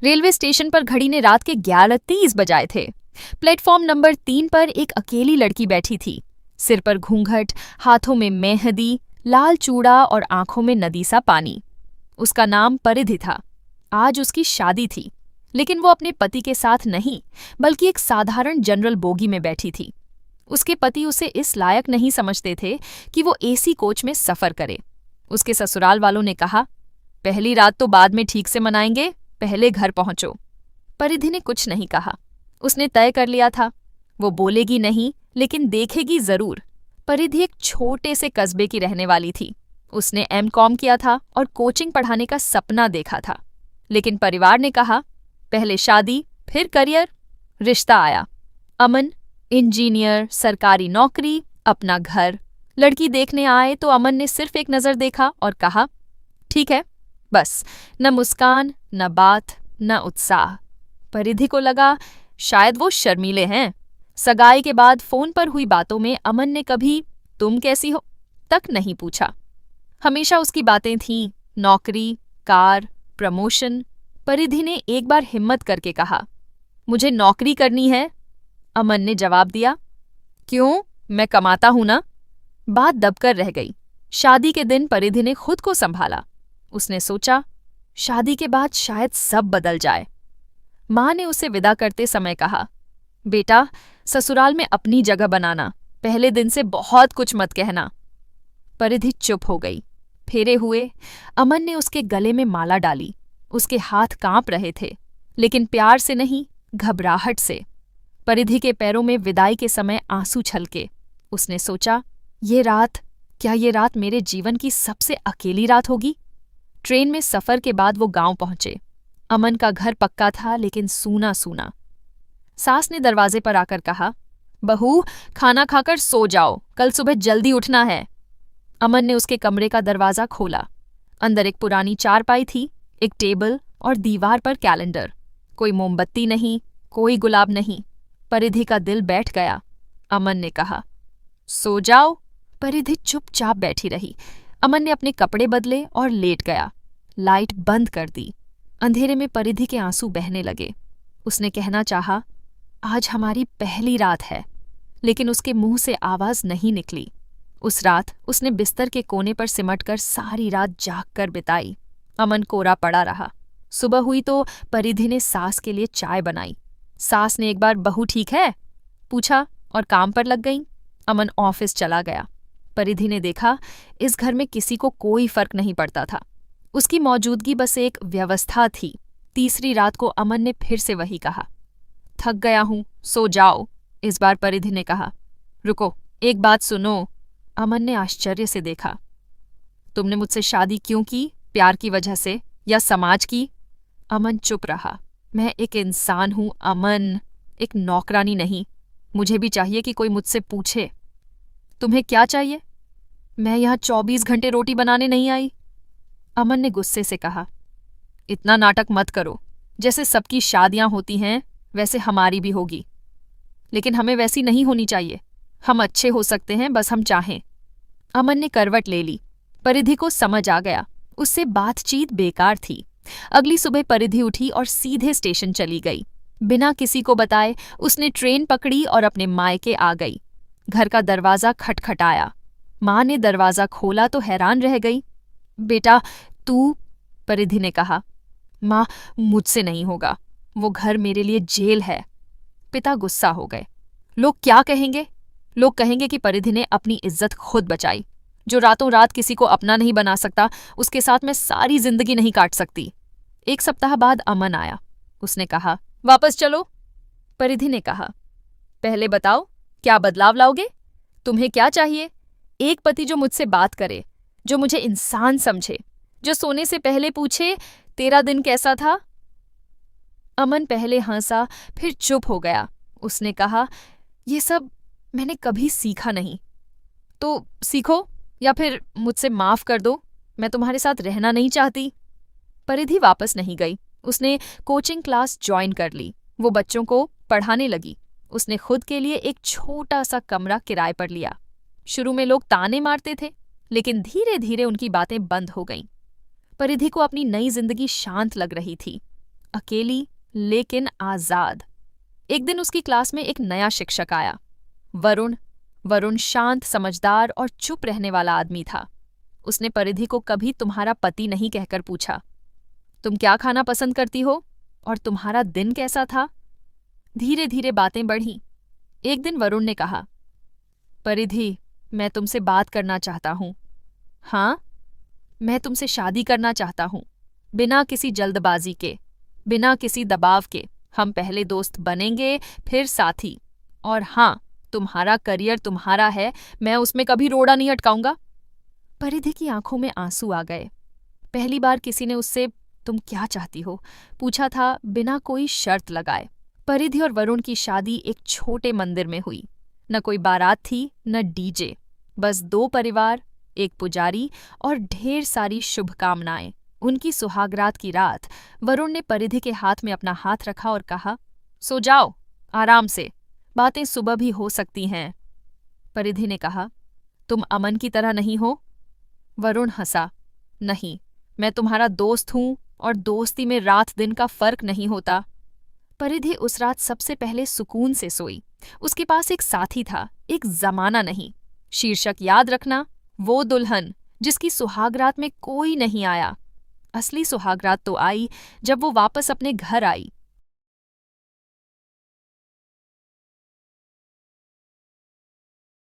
Railway station पर घड़ी ने रात के 11:30 बजाए थे। प्लेटफॉर्म नंबर 3 पर एक अकेली लड़की बैठी थी, सिर पर घूंघट, हाथों में मेहंदी, लाल चूड़ा और आंखों में नदी सा पानी। उसका नाम परिधि था। आज उसकी शादी थी, लेकिन वो अपने पति के साथ नहीं, बल्कि एक साधारण जनरल बोगी में बैठी थी। उसके पति उसे इस लायक नहीं समझते थे कि वो एसी कोच में सफर करे। उसके ससुराल वालों ने कहा, पहली रात तो बाद में ठीक से मनाएंगे, पहले घर पहुंचो। परिधि ने कुछ नहीं कहा। उसने तय कर लिया था, वो बोलेगी नहीं, लेकिन देखेगी जरूर। परिधि एक छोटे से कस्बे की रहने वाली थी। उसने एमकॉम किया था और कोचिंग पढ़ाने का सपना देखा था। लेकिन परिवार ने कहा, पहले शादी, फिर करियर। रिश्ता आया। अमन, इंजीनियर, सरकारी नौकरी, अपना घर। लड़की देखने आए तो अमन ने सिर्फ एक नजर देखा और कहा, ठीक है। बस, न मुस्कान, न बात, न उत्साह। परिधि को लगा शायद वो शर्मीले हैं। सगाई के बाद फोन पर हुई बातों में अमन ने कभी तुम कैसी हो तक नहीं पूछा। हमेशा उसकी बातें थीं, नौकरी, कार, प्रमोशन। परिधि ने एक बार हिम्मत करके कहा, मुझे नौकरी करनी है। अमन ने जवाब दिया, क्यों, मैं कमाता हूं ना। बात दबकर रह गई। शादी के दिन परिधि ने खुद को संभाला। उसने सोचा, शादी के बाद शायद सब बदल जाए। मां ने उसे विदा करते समय कहा, बेटा, ससुराल में अपनी जगह बनाना, पहले दिन से बहुत कुछ मत कहना। परिधि चुप हो गई। फेरे हुए। अमन ने उसके गले में माला डाली। उसके हाथ कांप रहे थे, लेकिन प्यार से नहीं, घबराहट से। परिधि के पैरों में विदाई के समय आंसू छलके। उसने सोचा, क्या ये रात मेरे जीवन की सबसे अकेली रात होगी। ट्रेन में सफर के बाद वो गांव पहुंचे। अमन का घर पक्का था, लेकिन सूना सूना। सास ने दरवाजे पर आकर कहा, बहू, खाना खाकर सो जाओ, कल सुबह जल्दी उठना है। अमन ने उसके कमरे का दरवाजा खोला। अंदर एक पुरानी चारपाई थी, एक टेबल और दीवार पर कैलेंडर। कोई मोमबत्ती नहीं, कोई गुलाब नहीं। परिधि का दिल बैठ गया। अमन ने कहा, सो जाओ। परिधि चुपचाप बैठी रही। अमन ने अपने कपड़े बदले और लेट गया। लाइट बंद कर दी। अंधेरे में परिधि के आंसू बहने लगे। उसने कहना चाहा, आज हमारी पहली रात है, लेकिन उसके मुंह से आवाज नहीं निकली। उस रात उसने बिस्तर के कोने पर सिमटकर सारी रात जागकर बिताई। अमन कोरा पड़ा रहा। सुबह हुई तो परिधि ने सास के लिए चाय बनाई। सास ने एक बार बहू ठीक है पूछा और काम पर लग गई। अमन ऑफिस चला गया। परिधि ने देखा, इस घर में किसी को कोई फर्क नहीं पड़ता था। उसकी मौजूदगी बस एक व्यवस्था थी। तीसरी रात को अमन ने फिर से वही कहा, थक गया हूं, सो जाओ। इस बार परिधि ने कहा, रुको, एक बात सुनो। अमन ने आश्चर्य से देखा, तुमने मुझसे शादी क्यों की, प्यार की वजह से या समाज की? अमन चुप रहा। मैं एक इंसान हूं अमन, एक नौकरानी नहीं। मुझे भी चाहिए कि कोई मुझसे पूछे, तुम्हें क्या चाहिए? मैं यहां 24 घंटे रोटी बनाने नहीं आई। अमन ने गुस्से से कहा, इतना नाटक मत करो। जैसे सबकी शादियां होती हैं, वैसे हमारी भी होगी। लेकिन हमें वैसी नहीं होनी चाहिए। हम अच्छे हो सकते हैं, बस हम चाहें। अमन ने करवट ले ली। परिधि को समझ आ गया, उससे बातचीत बेकार थी। अगली सुबह परिधि उठी और सीधे स्टेशन चली गई। बिना किसी को बताए उसने ट्रेन पकड़ी और अपने मायके आ गई। घर का दरवाजा खटखटाया। मां ने दरवाजा खोला तो हैरान रह गई। बेटा, तू? परिधि ने कहा। मां, मुझसे नहीं होगा। वो घर मेरे लिए जेल है। पिता गुस्सा हो गए। लोग क्या कहेंगे? लोग कहेंगे कि परिधि ने अपनी इज्जत खुद बचाई। जो रातों रात किसी को अपना नहीं बना सकता, उसके साथ मैं सारी जिंदगी नहीं काट सकती। 1 सप्ताह बाद अमन आया। उसने कहा, वापस चलो। परिधि ने कहा, पहले बताओ, क्या बदलाव लाओगे? तुम्हें क्या चाहिए? एक पति जो मुझसे बात करे, जो मुझे इंसान समझे, जो सोने से पहले पूछे, तेरा दिन कैसा था? अमन पहले हंसा, फिर चुप हो गया। उसने कहा, ये सब मैंने कभी सीखा नहीं। तो सीखो, या फिर मुझसे माफ कर दो। मैं तुम्हारे साथ रहना नहीं चाहती। परिधि वापस नहीं गई। उसने कोचिंग क्लास ज्वाइन कर ली। वो बच्चों को पढ़ाने लगी। उसने खुद के लिए एक छोटा सा कमरा किराए पर लिया। शुरू में लोग ताने मारते थे, लेकिन धीरे धीरे उनकी बातें बंद हो गईं। परिधि को अपनी नई जिंदगी शांत लग रही थी। अकेली लेकिन आजाद। एक दिन उसकी क्लास में एक नया शिक्षक आया, वरुण। वरुण शांत, समझदार और चुप रहने वाला आदमी था। उसने परिधि को कभी तुम्हारा पति नहीं कहकर पूछा, तुम क्या खाना पसंद करती हो और तुम्हारा दिन कैसा था। धीरे धीरे बातें बढ़ीं। एक दिन वरुण ने कहा, परिधि, मैं तुमसे बात करना चाहता हूं। हाँ, मैं तुमसे शादी करना चाहता हूं, बिना किसी जल्दबाजी के, बिना किसी दबाव के। हम पहले दोस्त बनेंगे, फिर साथी। और हाँ, तुम्हारा करियर तुम्हारा है, मैं उसमें कभी रोड़ा नहीं अटकाऊंगा। परिधि की आंखों में आंसू आ गए। पहली बार किसी ने उससे तुम क्या चाहती हो पूछा था, बिना कोई शर्त लगाए। परिधि और वरुण की शादी एक छोटे मंदिर में हुई। न कोई बारात थी, न डीजे, बस दो परिवार, एक पुजारी और ढेर सारी शुभकामनाएं। उनकी सुहागरात की रात वरुण ने परिधि के हाथ में अपना हाथ रखा और कहा, सो जाओ आराम से, बातें सुबह भी हो सकती हैं। परिधि ने कहा, तुम अमन की तरह नहीं हो। वरुण हंसा, नहीं, मैं तुम्हारा दोस्त हूं और दोस्ती में रात दिन का फर्क नहीं होता। परिधि उस रात सबसे पहले सुकून से सोई। उसके पास एक साथी था, एक जमाना नहीं। शीर्षक याद रखना, वो दुल्हन जिसकी सुहागरात में कोई नहीं आया। असली सुहागरात तो आई जब वो वापस अपने घर आई,